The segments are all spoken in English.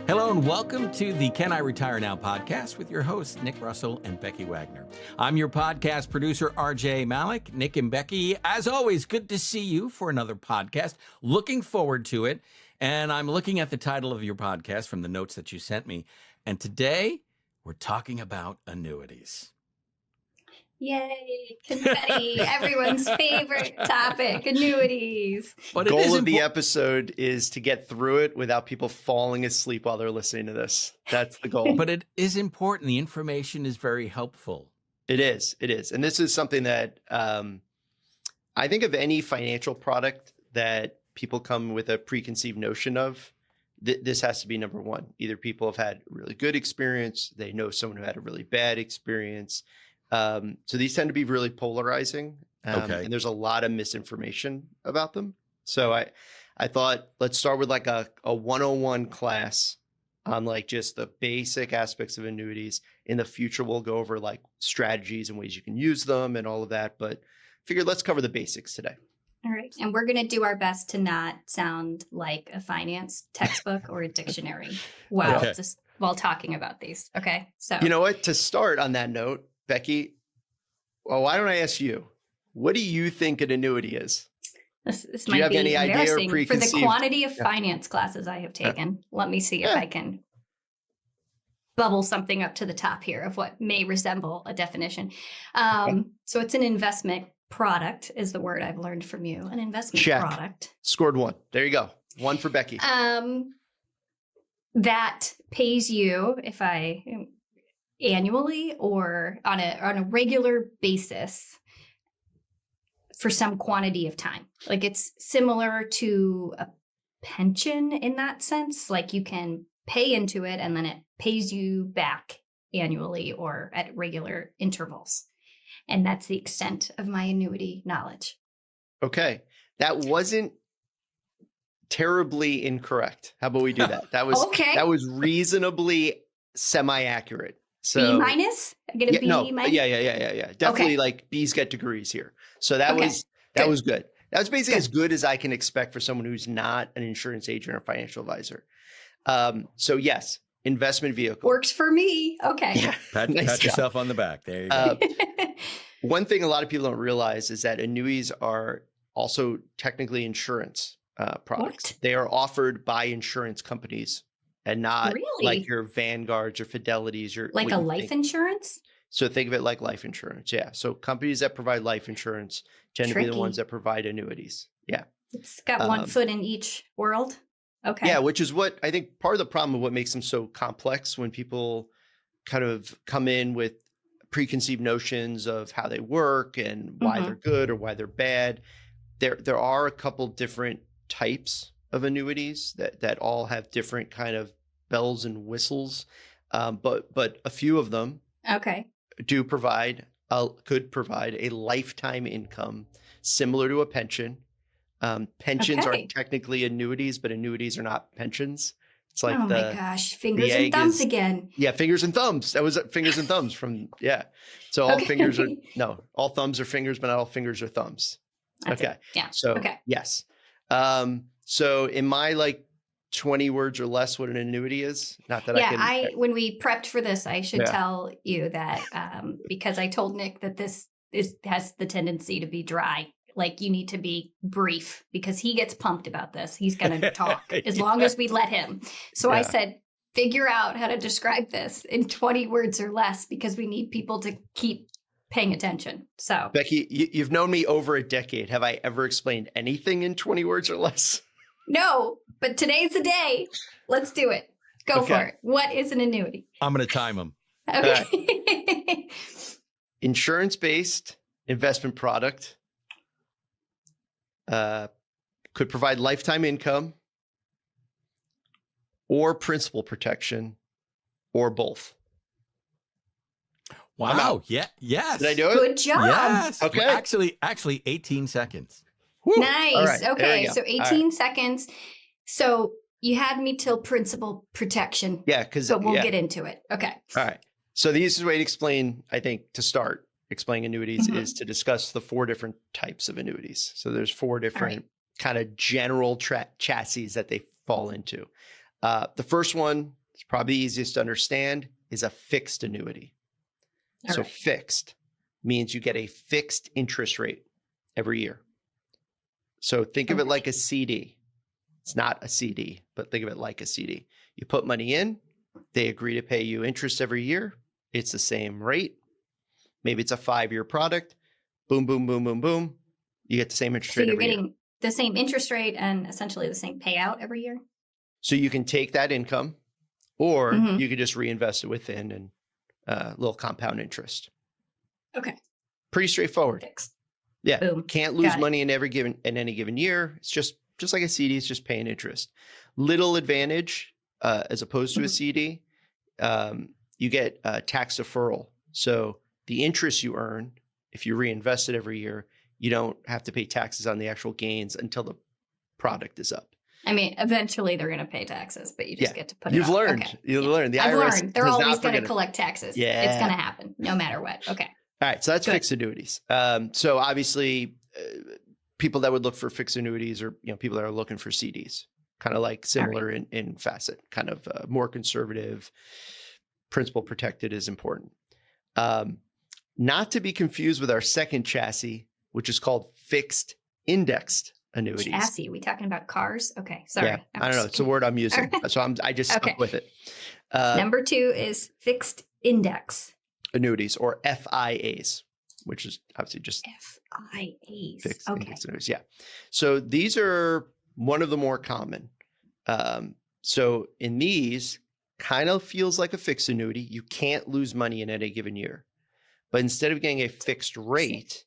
Hello and welcome to the Can I Retire Now podcast with your hosts, Nick Russell and Becky Wagoner. I'm your podcast producer, RJ Malik. Nick and Becky, as always, good to see you for another podcast. Looking forward to it. And I'm looking at the title of your podcast from the notes that you sent me. And today we're talking about annuities. Yay, confetti, everyone's favorite topic, annuities. But the goal of the episode is to get through it without people falling asleep while they're listening to this. That's the goal. But it is important. The information is very helpful. It is. And this is something that I think of any financial product that people come with a preconceived notion of. This has to be number one. Either people have had really good experience, they know someone who had a really bad experience. So these tend to be really polarizing, and there's a lot of misinformation about them. So I thought, let's start with like a 101 class on like just the basic aspects of annuities. In the future, we'll go over like strategies and ways you can use them and all of that. But figured let's cover the basics today. All right. And we're going to do our best to not sound like a finance textbook or a dictionary while talking about these. Okay. So, you know what? To start on that note, Becky, well, why don't I ask you, what do you think an annuity is? This do might you have be any idea or preconceived? For the quantity of finance classes I have taken. Let me see if I can bubble something up to the top here of what may resemble a definition. So it's an investment product is the word I've learned from you. An investment product. Scored one. There you go. One for Becky. That pays you annually or on a regular basis for some quantity of time. Like it's similar to a pension in that sense. Like you can pay into it and then it pays you back annually or at regular intervals. And that's the extent of my annuity knowledge. Okay. That wasn't terribly incorrect. How about we do that? That was reasonably semi-accurate. So B minus? I get a B minus? Yeah. Definitely like B's get degrees here. So that was good. That was basically as good as I can expect for someone who's not an insurance agent or financial advisor. So yes, investment vehicle. Works for me. Okay. Yeah. Pat yourself on the back. There you go. One thing a lot of people don't realize is that annuities are also technically insurance products. What? They are offered by insurance companies. And not like your Vanguards or Fidelities. Like a life insurance? So think of it like life insurance. Yeah. So companies that provide life insurance tend to be the ones that provide annuities. Yeah. It's got one foot in each world. Okay. Yeah. Which is what I think part of the problem of what makes them so complex when people kind of come in with preconceived notions of how they work and why they're good or why they're bad. There are a couple different types of annuities that all have different kind of bells and whistles. But a few of them could provide a lifetime income similar to a pension. Pensions are technically annuities, but annuities are not pensions. It's like my gosh, fingers and thumbs again. Yeah, fingers and thumbs. That was fingers and thumbs from So all fingers are all thumbs are fingers, but not all fingers are thumbs. That's it. Yeah. So yes. So in my like 20 words or less what an annuity is, not that when we prepped for this, I should tell you that because I told Nick that this has the tendency to be dry. Like you need to be brief because he gets pumped about this. He's going to talk as long as we let him. So I said, figure out how to describe this in 20 words or less because we need people to keep paying attention. So Becky, you've known me over a decade. Have I ever explained anything in 20 words or less? No, but today's the day. Let's do it. Go for it. What is an annuity? I'm going to time them. Okay. Insurance-based investment product. Could provide lifetime income or principal protection or both. Wow. Yeah. Yes. Did I do it? Good job. Yes. Okay. Actually 18 seconds. Woo. Nice. Right. Okay. So 18 seconds. So you had me till principal protection. Yeah. But we'll get into it. Okay. All right. So the easiest way to explain, I think, to start explaining annuities is to discuss the four different types of annuities. So there's four different kind of general chassis that they fall into. The first one is probably easiest to understand is a fixed annuity. All So right. fixed means you get a fixed interest rate every year. So think of it like a CD. It's not a CD, but think of it like a CD. You put money in, they agree to pay you interest every year. It's the same rate. Maybe it's a 5-year product. Boom, boom, boom, boom, boom. You get the same interest rate every year. So you're getting the same interest rate and essentially the same payout every year? So you can take that income, or Mhm. you could just reinvest it within and a little compound interest. Okay. Pretty straightforward. Fixed. Yeah. Boom. Can't lose Got it. money in any given year. It's just like a CD, it's just paying interest. Little advantage as opposed to a Mhm. CD, you get tax deferral. So the interest you earn, if you reinvest it every year, you don't have to pay taxes on the actual gains until the product is up. I mean, eventually they're going to pay taxes, but you just get to put You've it off. learned. Okay. You've Yeah. learned. The I've IRS learned. They're does always not going to forget. collect taxes. Yeah. It's going to happen no matter what. Okay. All right. So that's Good. fixed annuities. So obviously, people that would look for fixed annuities are people that are looking for CDs, kind of like similar in facet, kind of more conservative. Principal protected is important. Not to be confused with our second chassis, which is called fixed indexed annuities. Chassis. Are we talking about cars? Okay. Sorry. Yeah, I don't know. It's the word I'm using. So I just stuck with it. Number 2 is fixed index. Annuities, or FIAs, which is obviously just FIAs. fixed Okay. index annuities. Yeah. So these are one of the more common. So in these, kind of feels like a fixed annuity. You can't lose money in any given year. But instead of getting a fixed rate,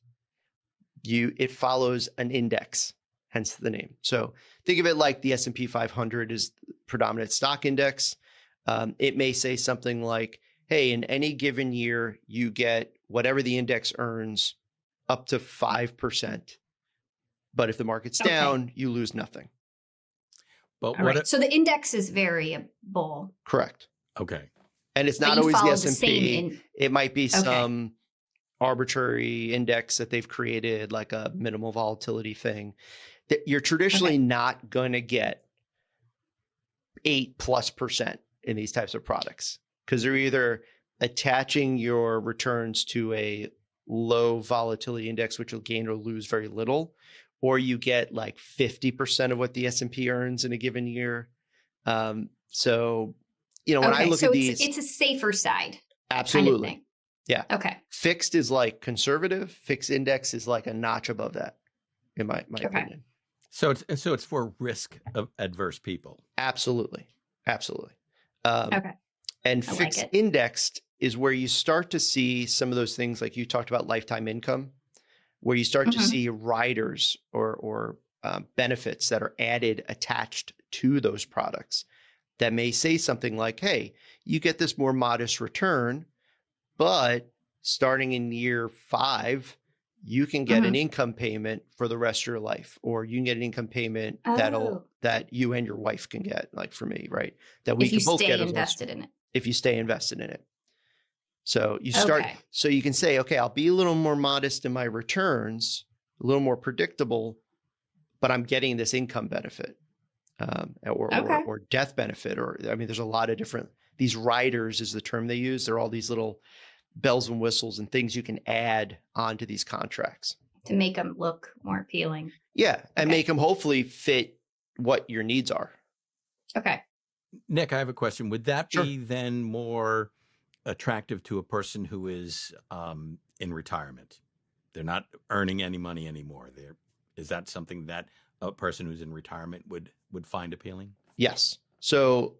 it follows an index, hence the name. So think of it like the S&P 500 is the predominant stock index. It may say something like, hey, in any given year, you get whatever the index earns up to 5%. But if the market's down, you lose nothing. But so the index is variable. Correct. Okay. And it's not always the S&P. It might be Okay. some arbitrary index that they've created, like a minimal volatility thing. That you're traditionally not going to get 8+% in these types of products, because they're either attaching your returns to a low volatility index, which will gain or lose very little, or you get like 50% of what the S&P earns in a given year. So, when I look at these, it's a safer side. Absolutely. Kind of thing. Yeah. Okay. Fixed is like conservative. Fixed index is like a notch above that, in my opinion. So it's for risk of adverse people. Absolutely. Okay. And I fixed like it. indexed is where you start to see some of those things, like you talked about lifetime income, where you start to see riders or benefits that are attached to those products that may say something like, hey, you get this more modest return, but starting in year 5, you can get an income payment for the rest of your life, or you can get an income payment that you and your wife can get, like for me, right? That we can both get invested in it. If you stay invested in it. So you start, so you can say, okay, I'll be a little more modest in my returns, a little more predictable, but I'm getting this income benefit, or death benefit, or there's a lot of different. These riders is the term they use. They're all these little bells and whistles and things you can add onto these contracts to make them look more appealing. Yeah, and make them hopefully fit what your needs are. Okay. Nick, I have a question. Would that be then more attractive to a person who is in retirement? They're not earning any money anymore. Is that something that a person who's in retirement would find appealing? Yes. So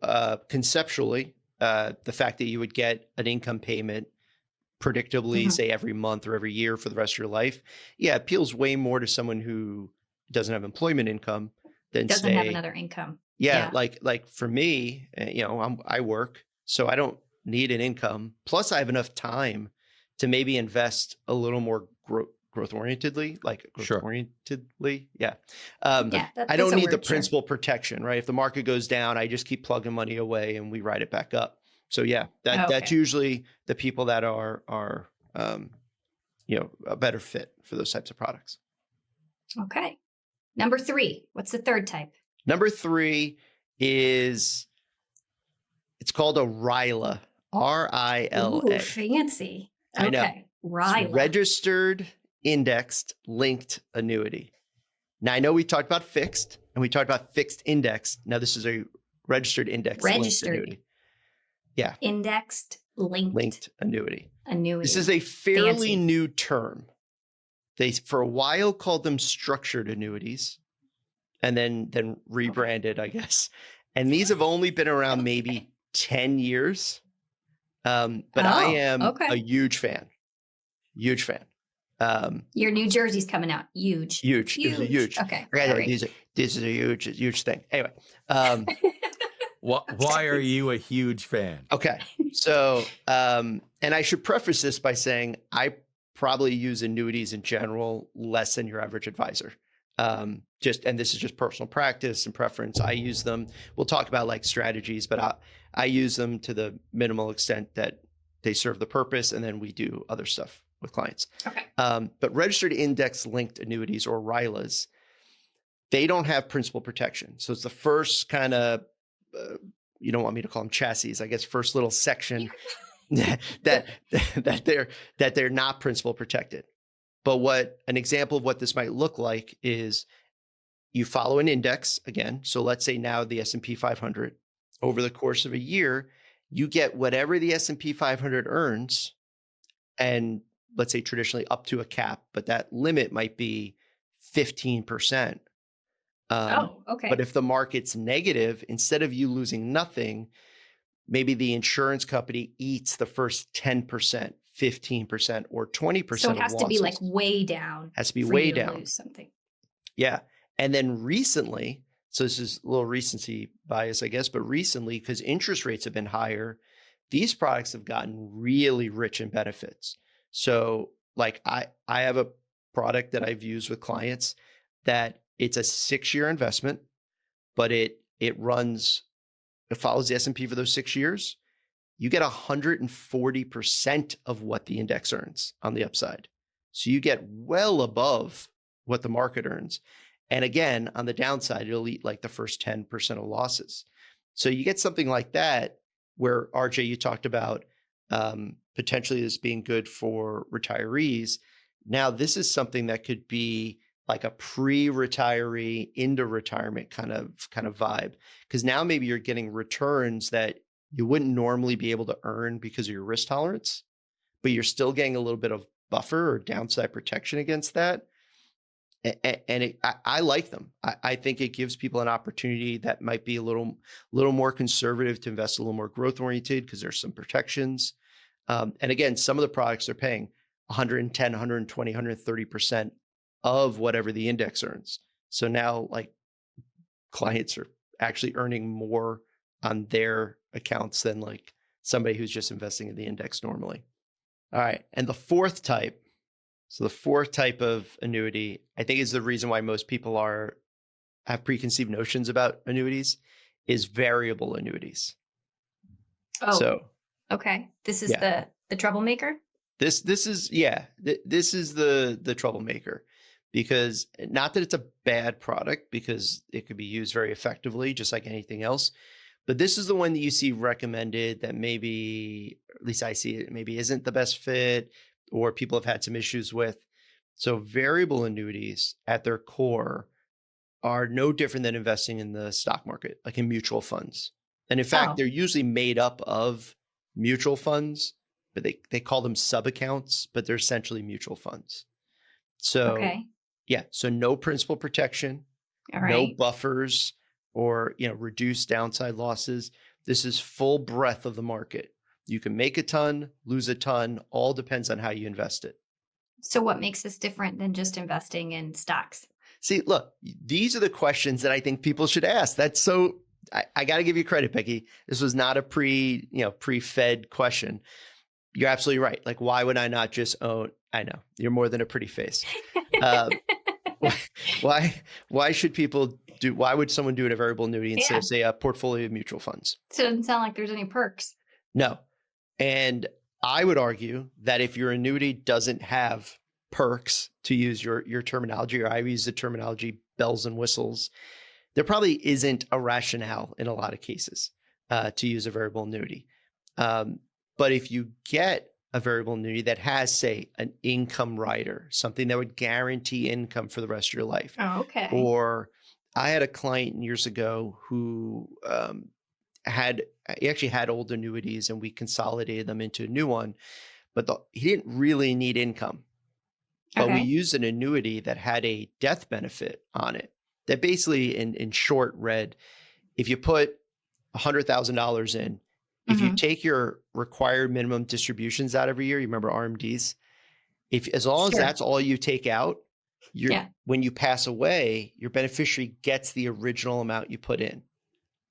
conceptually, the fact that you would get an income payment predictably, say every month or every year for the rest of your life, appeals way more to someone who doesn't have employment income than doesn't have another income. Yeah, like for me, I work, so I don't need an income. Plus, I have enough time to maybe invest a little more growth orientedly. Yeah. I don't need the principal protection, right? If the market goes down, I just keep plugging money away and we ride it back up. So that's usually the people that are a better fit for those types of products. Okay. Number 3, what's the third type? Number 3 is, it's called a RILA, RILA. Ooh, fancy. I know. Okay, RILA. Registered Indexed Linked Annuity. Now, I know we talked about fixed and we talked about fixed index. Now, this is a registered index linked annuity. Yeah. Indexed linked annuity. Annuity. This is a fairly new term. They, for a while, called them structured annuities and then rebranded, I guess. And these have only been around maybe 10 years. But I am a huge fan. Huge fan. Your New Jersey's coming out. Huge. Huge. It was a huge. Okay. Right. This is a huge thing. Anyway. Why are you a huge fan? Okay. So, and I should preface this by saying I probably use annuities in general less than your average advisor. And this is just personal practice and preference. I use them. We'll talk about like strategies, but I use them to the minimal extent that they serve the purpose. And then we do other stuff with clients. Okay. But registered index linked annuities, or RILAs, they don't have principal protection. So it's the first kind of, you don't want me to call them chassis, I guess, first little section that they're not principal protected. But what an example of what this might look like is you follow an index again. So let's say now the S&P 500, over the course of a year, you get whatever the S&P 500 earns, and let's say traditionally up to a cap, but that limit might be 15%. Okay. But if the market's negative, instead of you losing nothing, maybe the insurance company eats the first 10%, 15%, or 20%. So it has to be like way down. Has to be way down. Lose something. Yeah. And then recently, so this is a little recency bias, I guess, but recently, because interest rates have been higher, these products have gotten really rich in benefits. So like I have a product that I've used with clients that it's a 6-year investment, but it follows the S&P for those 6 years. You get 140% of what the index earns on the upside. So you get well above what the market earns. And again, on the downside, it'll eat like the first 10% of losses. So you get something like that where, RJ, you talked about potentially this being good for retirees. Now, this is something that could be like a pre-retiree into retirement kind of vibe. Because now maybe you're getting returns that you wouldn't normally be able to earn because of your risk tolerance, but you're still getting a little bit of buffer or downside protection against that. And I like them. I think it gives people an opportunity that might be a little more conservative to invest a little more growth oriented because there's some protections. And again, some of the products are paying 110, 120, 130% of whatever the index earns. So now like clients are actually earning more on their accounts than like somebody who's just investing in the index normally. All right. And the fourth type. So the fourth type of annuity, I think is the reason why most people have preconceived notions about annuities, is variable annuities. Oh, so, okay. This is the troublemaker? This is the troublemaker, because not that it's a bad product, because it could be used very effectively, just like anything else. But this is the one that you see recommended that maybe, at least I see it, maybe isn't the best fit, or people have had some issues with. So variable annuities at their core are no different than investing in the stock market, like in mutual funds. And in fact, they're usually made up of mutual funds, but they call them sub-accounts, but they're essentially mutual funds. So so no principal protection, no buffers, or reduced downside losses. This is full breadth of the market. You can make a ton, lose a ton, all depends on how you invest it. So what makes this different than just investing in stocks? See, look, these are the questions that I think people should ask. That's so, I got to give you credit, Becky. This was not a pre-fed question. You're absolutely right. Like, why would I not just own? I know you're more than a pretty face. Why should people do? Why would someone do a variable annuity instead of, say, a portfolio of mutual funds? So it doesn't sound like there's any perks. No. And I would argue that if your annuity doesn't have perks, to use your terminology, or I use the terminology bells and whistles. There probably isn't a rationale in a lot of cases to use a variable annuity. But if you get a variable annuity that has, say, an income rider, something that would guarantee income for the rest of your life. Oh, okay. Or I had a client years ago who he actually had old annuities and we consolidated them into a new one, but he didn't really need income. But we used an annuity that had a death benefit on it that basically in short read, if you put $100,000 in, if you take your required minimum distributions out every year, you remember RMDs, as long as that's all you take out, when you pass away, your beneficiary gets the original amount you put in.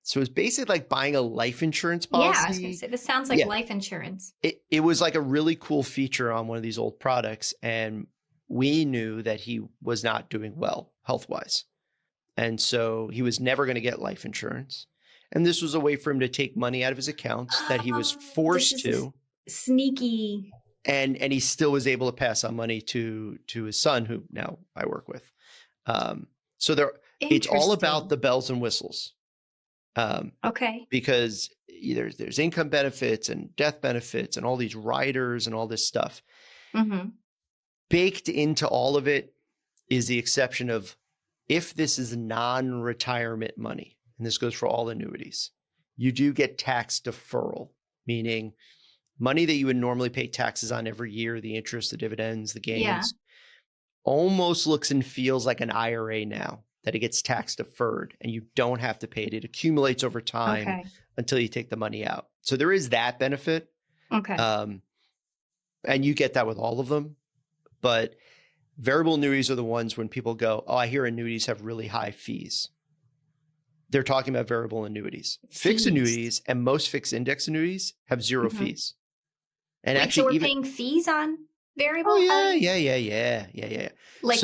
So it's basically like buying a life insurance policy. Yeah, I was going to say, this sounds like life insurance. It was like a really cool feature on one of these old products. And we knew that he was not doing well health-wise. And so he was never going to get life insurance. And this was a way for him to take money out of his accounts that he was forced to. Sneaky. And he still was able to pass on money to his son, who now I work with. So it's all about the bells and whistles. Because there's income benefits and death benefits and all these riders and all this stuff. Baked into all of it is the exception of if this is non-retirement money. And this goes for all annuities, you do get tax deferral, meaning money that you would normally pay taxes on every year, the interest, the dividends, the gains, almost looks and feels like an IRA now, that it gets tax deferred and you don't have to pay it. It accumulates over time until you take the money out. So there is that benefit. And you get that with all of them. But variable annuities are the ones when people go, oh, I hear annuities have really high fees. They're talking about variable annuities. Fixed annuities and most fixed index annuities have zero fees. And actually, so we're paying fees on variable? Oh, yeah. Like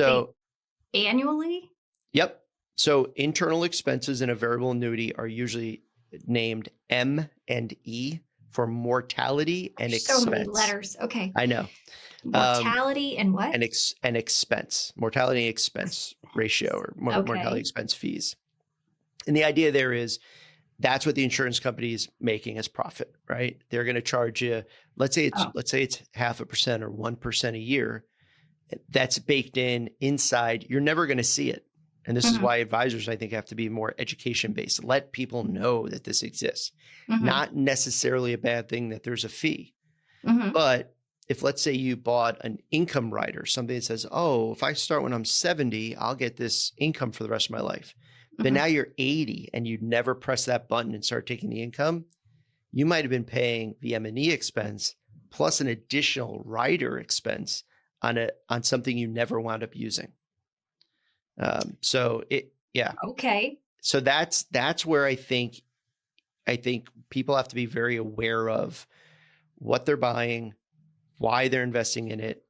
annually? Yep. So internal expenses in a variable annuity are usually named M and E for mortality and expense. So many letters. Okay. I know. Mortality and what? And expense. Mortality and expense ratio, or mortality expense fees. And the idea there is that's what the insurance company is making as profit, right? They're going to charge you, let's say it's 0.5% or 1% a year. That's baked inside. You're never going to see it. And this is why advisors, I think, have to be more education based. Let people know that this exists. Not necessarily a bad thing that there's a fee. But if, let's say, you bought an income rider, something that says, oh, if I start when I'm 70, I'll get this income for the rest of my life. But now you're 80 and you never press that button and start taking the income, you might have been paying the M&E expense plus an additional rider expense on something you never wound up using. So that's where I think people have to be very aware of what they're buying, why they're investing in it.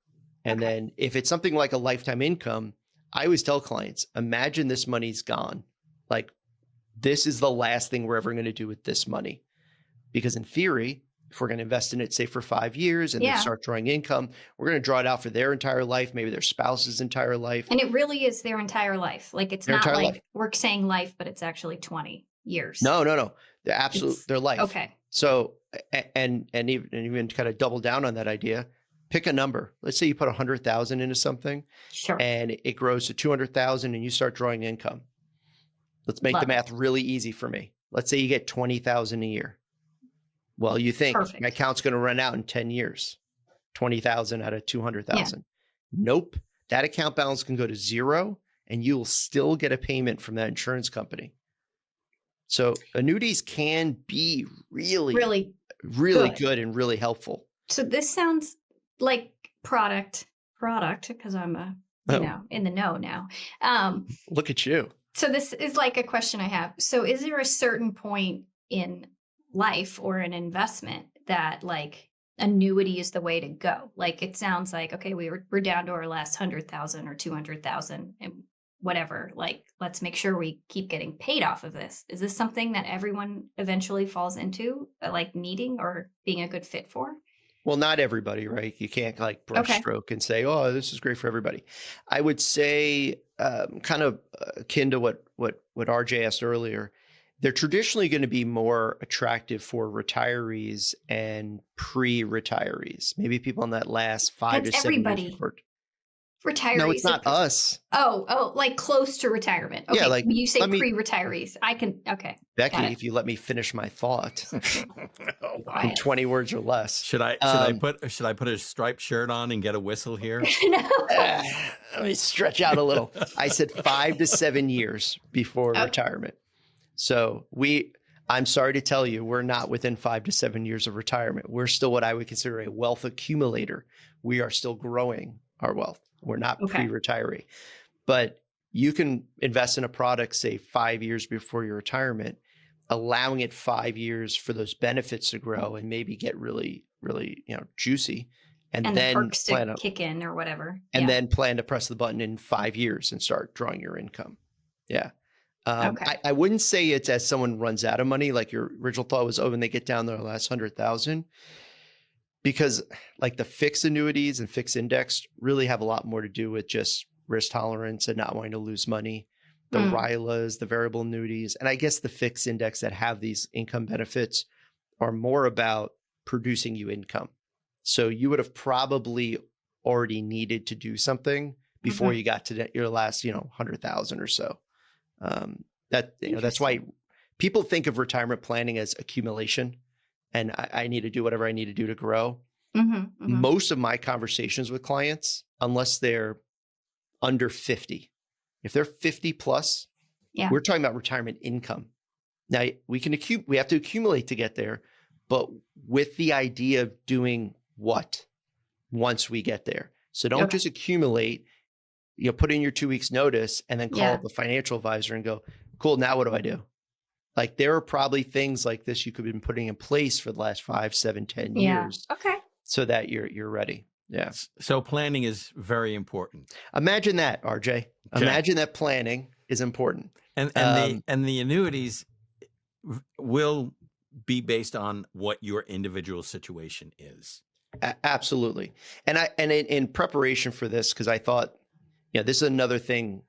And then if it's something like a lifetime income, I always tell clients, imagine this money's gone. Like, this is the last thing we're ever going to do with this money. Because in theory, if we're going to invest in it, say for 5 years and then start drawing income, we're going to draw it out for their entire life, maybe their spouse's entire life. And it really is their entire life. Like, it's not like we're saying life, but it's actually 20 years. No. They're their life. Okay. So, and even kind of double down on that idea, pick a number. Let's say you put 100,000 into something and it grows to 200,000 and you start drawing income. Let's make the math really easy for me. Let's say you get 20,000 a year. Well, you think my account's going to run out in 10 years, 20,000 out of 200,000. Nope. That account balance can go to zero and you'll still get a payment from that insurance company. So annuities can be really good and really helpful. So this sounds like product, because I'm in the know now. Look at you. So this is like a question I have. So is there a certain point in life or an investment that like annuity is the way to go? Like, it sounds like, okay, we're down to our last 100,000 or 200,000 and whatever, like, let's make sure we keep getting paid off of this. Is this something that everyone eventually falls into, like needing or being a good fit for? Well, not everybody, right? You can't like Okay. brushstroke and say, "Oh, this is great for everybody." I would say, kind of akin to what RJ asked earlier, they're traditionally going to be more attractive for retirees and pre-retirees. Maybe people in that last 5 to That's 7 years everybody. before. No, it's Retirees. not us. Like close to retirement. Yeah, Okay. like When you say let me, pre-retirees, okay. Got Becky, it. if you let me finish my thought Oh, wow. in Quiet. 20 words or less. Should I put a striped shirt on and get a whistle here? No. Let me stretch out a little. I said 5 to 7 years before Oh. retirement. So I'm sorry to tell you, we're not within 5 to 7 years of retirement. We're still what I would consider a wealth accumulator. We are still growing our wealth. We're not Okay. pre-retiree, but you can invest in a product, say 5 years before your retirement, allowing it 5 years for those benefits to grow and maybe get really, really, juicy. And the then perks to kick in or whatever. then plan to press the button in 5 years and start drawing your income. Yeah. Okay. I wouldn't say it's as someone runs out of money, like your original thought was, when they get down to the last 100,000, because like the fixed annuities and fixed index really have a lot more to do with just risk tolerance and not wanting to lose money. The RILAs, the variable annuities, and I guess the fixed index that have these income benefits are more about producing you income. So you would have probably already needed to do something before you got to your last, 100,000 or so. That's why people think of retirement planning as accumulation, and I need to do whatever I need to do to grow. Most of my conversations with clients, unless they're under 50, if they're 50 plus, we're talking about retirement income. Now we have to accumulate to get there, but with the idea of doing what once we get there. So don't just accumulate, put in your 2 weeks notice and then call up a financial advisor and go, cool, now what do I do? Like there are probably things like this you could have been putting in place for the last 5, 7, 10 years. Okay. So that you're ready. Yeah. So planning is very important. Imagine that, RJ. Okay. Imagine that planning is important. And the annuities will be based on what your individual situation is. Absolutely. And in preparation for this, because I thought, this is another thing,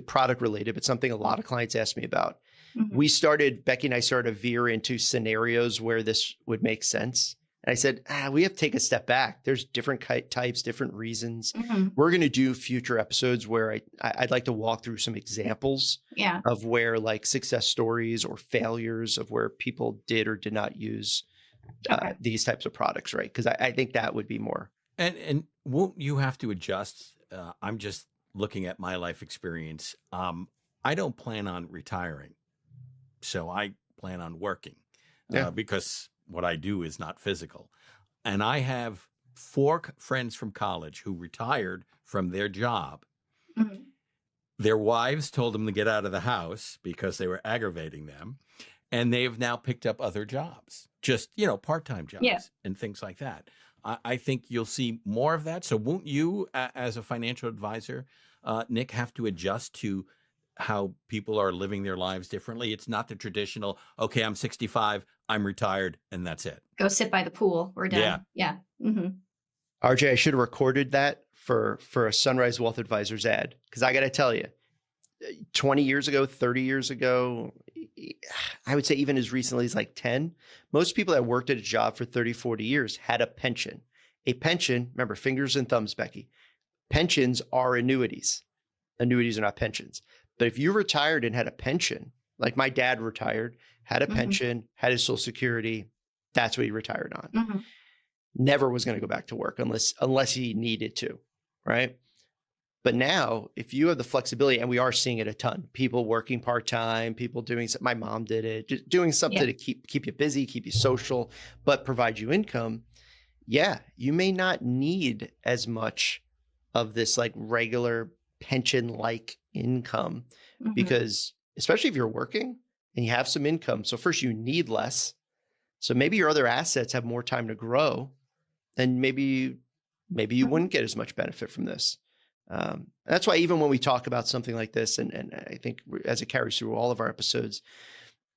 product related, but something a lot of clients ask me about. Becky and I started to veer into scenarios where this would make sense. And I said, we have to take a step back. There's different types, different reasons. We're going to do future episodes where I'd like to walk through some examples of where like success stories or failures of where people did or did not use these types of products, right? Because I think that would be more. And won't you have to adjust? I'm just looking at my life experience. I don't plan on retiring. So I plan on working because what I do is not physical. And I have 4 friends from college who retired from their job. Their wives told them to get out of the house because they were aggravating them. And they've now picked up other jobs, just, part-time jobs and things like that. I think you'll see more of that. So won't you, as a financial advisor, Nick, have to adjust to how people are living their lives differently? It's not the traditional, okay, I'm 65, I'm retired, and that's it. Go sit by the pool. We're done. Yeah. RJ, I should have recorded that for a Sunrise Wealth Advisors ad, because I got to tell you, 20 years ago, 30 years ago, I would say even as recently as like 10, most people that worked at a job for 30, 40 years had a pension. A pension, remember, fingers and thumbs, Becky. Pensions are annuities. Annuities are not pensions. But if you retired and had a pension, like my dad retired, had a pension, had his Social Security, that's what he retired on. Never was going to go back to work unless he needed to, right? But now, if you have the flexibility, and we are seeing it a ton, people working part-time, people doing, my mom did it, just doing something to keep you busy, keep you social, but provide you income. Yeah, you may not need as much of this like regular pension-like income because, especially if you're working and you have some income. So first you need less. So maybe your other assets have more time to grow, and maybe you wouldn't get as much benefit from this. That's why even when we talk about something like this, and I think as it carries through all of our episodes,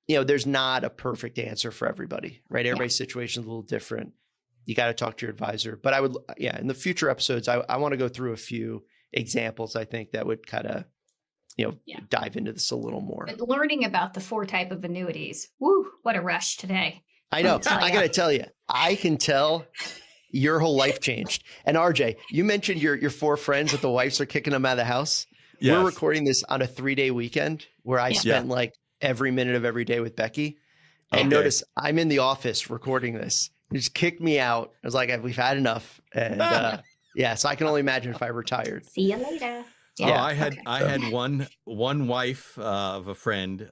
there's not a perfect answer for everybody, right? Everybody's situation is a little different. you got to talk to your advisor. But in the future episodes, I want to go through a few examples, I think, that would kind of, dive into this a little more. But learning about the 4 type of annuities, woo, what a rush today. I know. I got to tell you, I can tell your whole life changed. And RJ, you mentioned your 4 friends that the wives are kicking them out of the house. Yes. We're recording this on a 3-day weekend where I spent like every minute of every day with Becky. And notice I'm in the office recording this. It just kicked me out. I was like, we've had enough. And so I can only imagine if I retired. See you later. Yeah. I had one wife of a friend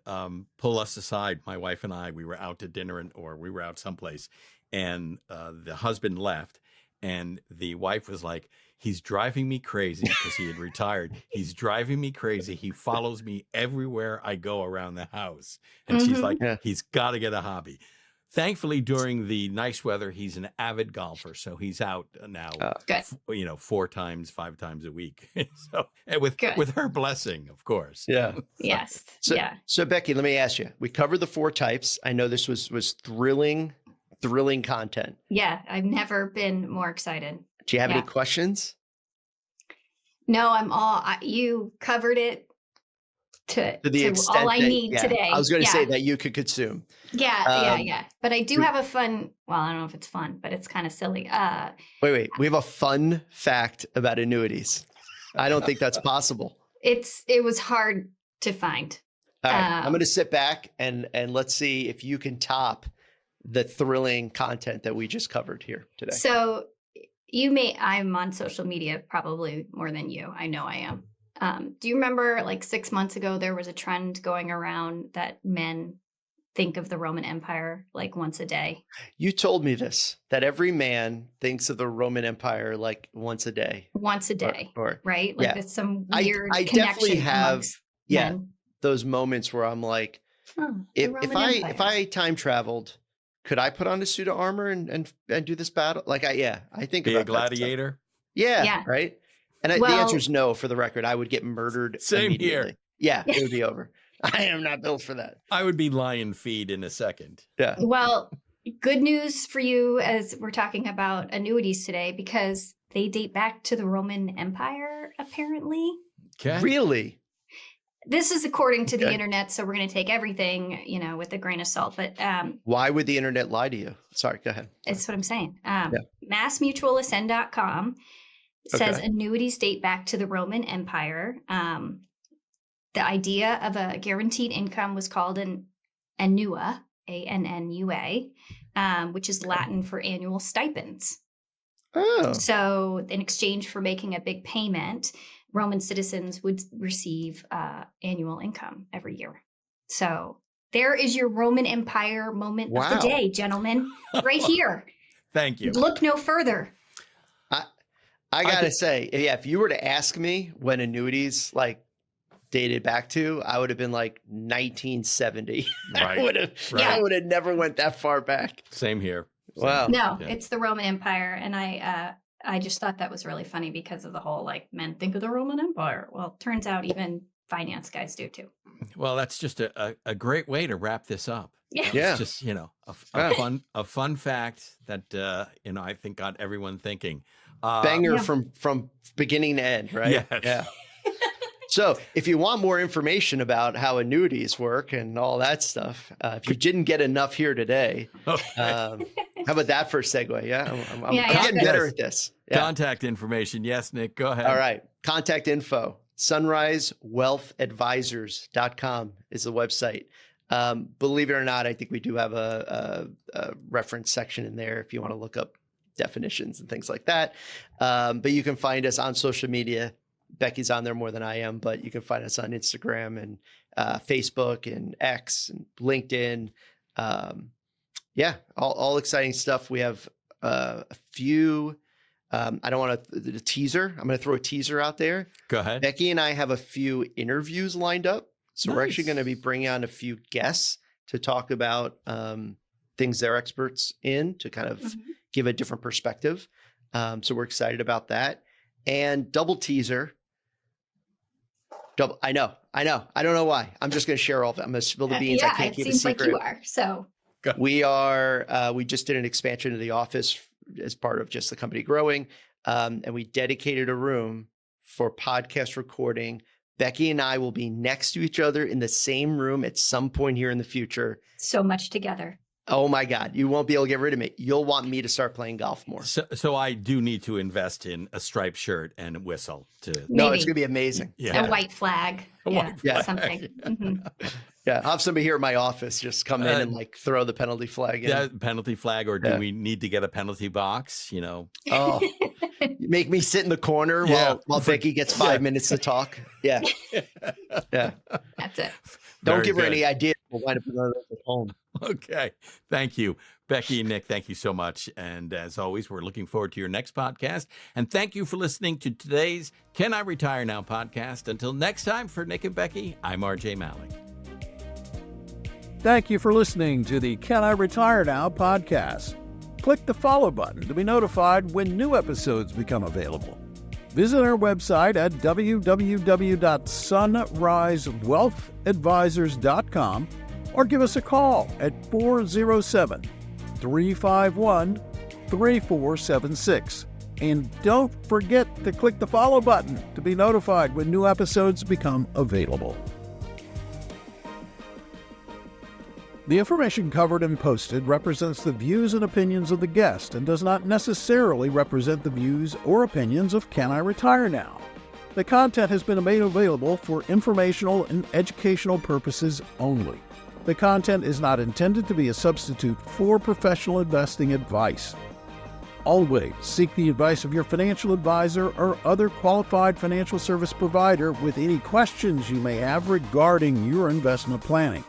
pull us aside. My wife and I, we were out to dinner or we were out someplace, and the husband left, and the wife was like, "He's driving me crazy," because he had retired. "He's driving me crazy. He follows me everywhere I go around the house." And she's like, "He's got to get a hobby." Thankfully, during the nice weather, he's an avid golfer, so he's out now, 4 times, 5 times a week. So, and with her blessing, of course. Yeah. Yes. So Becky, let me ask you. We covered the 4 types. I know this was thrilling content. Yeah, I've never been more excited. Do you have any questions? No, you covered it to the extent all I need today. I was going to say that you could consume. Yeah. But I do have a fun, I don't know if it's fun, but it's kind of silly. Wait. We have a fun fact about annuities. I don't think that's possible. It was hard to find. All right. I'm going to sit back and let's see if you can top the thrilling content that we just covered here today. So I'm on social media probably more than you. I know I am. Do you remember like 6 months ago, there was a trend going around that men think of the Roman Empire like once a day? You told me this, that every man thinks of the Roman Empire like once a day. Once a day, right? Like it's some weird I connection. definitely have, men. those moments where I'm like, if I time traveled, could I put on a suit of armor and do this battle? Like I think be about a gladiator. Yeah, right. And the answer is no. For the record, I would get murdered. Same immediately. here. Yeah, it would be over. I am not built for that. I would be lion feed in a second. Yeah. Well, good news for you as we're talking about annuities today, because they date back to the Roman Empire, apparently. Okay. Really? This is according to the internet, so we're going to take everything, with a grain of salt. But why would the internet lie to you? Sorry, go ahead. That's what I'm saying. MassMutualAscend.com says annuities date back to the Roman Empire. The idea of a guaranteed income was called an annua, ANNUA, which is Latin for annual stipends. Oh. So in exchange for making a big payment, Roman citizens would receive annual income every year. So there is your Roman Empire moment of the day, gentlemen, right here. Thank you. Look no further. I gotta say, if you were to ask me when annuities dated back to, I would have been like 1970. Right. I would have never went that far back. Same here. Wow. No, it's the Roman Empire, and I just thought that was really funny because of the whole men think of the Roman Empire. Well, turns out even finance guys do too. Well, that's just a great way to wrap this up. Yeah. It's just a fun fact that I think got everyone thinking. Banger from beginning to end, right? Yes. Yeah. So if you want more information about how annuities work and all that stuff, if you didn't get enough here today, how about that for a segue? Yeah, I'm getting better at this. Yeah. Contact information. Yes, Nick, go ahead. All right. Contact info. sunrisewealthadvisors.com is the website. Believe it or not, I think we do have a reference section in there if you want to look up definitions and things like that. But you can find us on social media. Becky's on there more than I am, but you can find us on Instagram and Facebook and X and LinkedIn. All exciting stuff. We have a few. I don't want to teaser. I'm going to throw a teaser out there. Go ahead. Becky and I have a few interviews lined up. So we're actually going to be bringing on a few guests to talk about things they're experts in to kind of give a different perspective. So we're excited about that. And double teaser. I know. I don't know why. I'm just going to share all of it. I'm going to spill the beans. I can't keep a secret. Like you are. So we are. We just did an expansion of the office as part of just the company growing. And we dedicated a room for podcast recording. Becky and I will be next to each other in the same room at some point here in the future. So much together. Oh my God, you won't be able to get rid of me. You'll want me to start playing golf more. So I do need to invest in a striped shirt and a whistle. No, it's going to be amazing. Yeah. A white flag. White flag. Something. Mm-hmm. Yeah, I'll have somebody here at my office just come in and like throw the penalty flag in. Yeah, penalty flag, or do we need to get a penalty box? Oh, make me sit in the corner while Becky gets 5 minutes to talk. Yeah. Yeah. That's it. Don't give her any ideas. We'll wind up with another at home. Okay. Thank you. Becky and Nick, thank you so much. And as always, we're looking forward to your next podcast. And thank you for listening to today's Can I Retire Now podcast. Until next time, for Nick and Becky, I'm RJ Malik. Thank you for listening to the Can I Retire Now podcast. Click the follow button to be notified when new episodes become available. Visit our website at www.sunrisewealthadvisors.com or give us a call at 407-351-3476. And don't forget to click the follow button to be notified when new episodes become available. The information covered and posted represents the views and opinions of the guest and does not necessarily represent the views or opinions of Can I Retire Now? The content has been made available for informational and educational purposes only. The content is not intended to be a substitute for professional investing advice. Always seek the advice of your financial advisor or other qualified financial service provider with any questions you may have regarding your investment planning.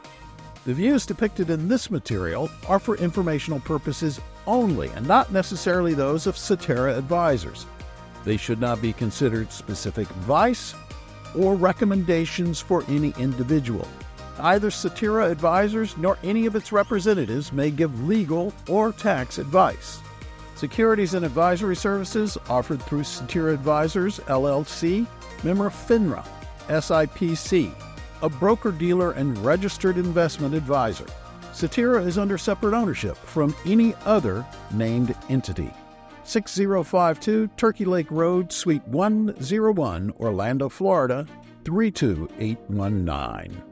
The views depicted in this material are for informational purposes only and not necessarily those of Cetera Advisors. They should not be considered specific advice or recommendations for any individual. Neither Cetera Advisors nor any of its representatives may give legal or tax advice. Securities and advisory services offered through Cetera Advisors, LLC, member FINRA, SIPC, a broker-dealer and registered investment advisor. Cetera is under separate ownership from any other named entity. 6052 Turkey Lake Road, Suite 101, Orlando, Florida, 32819.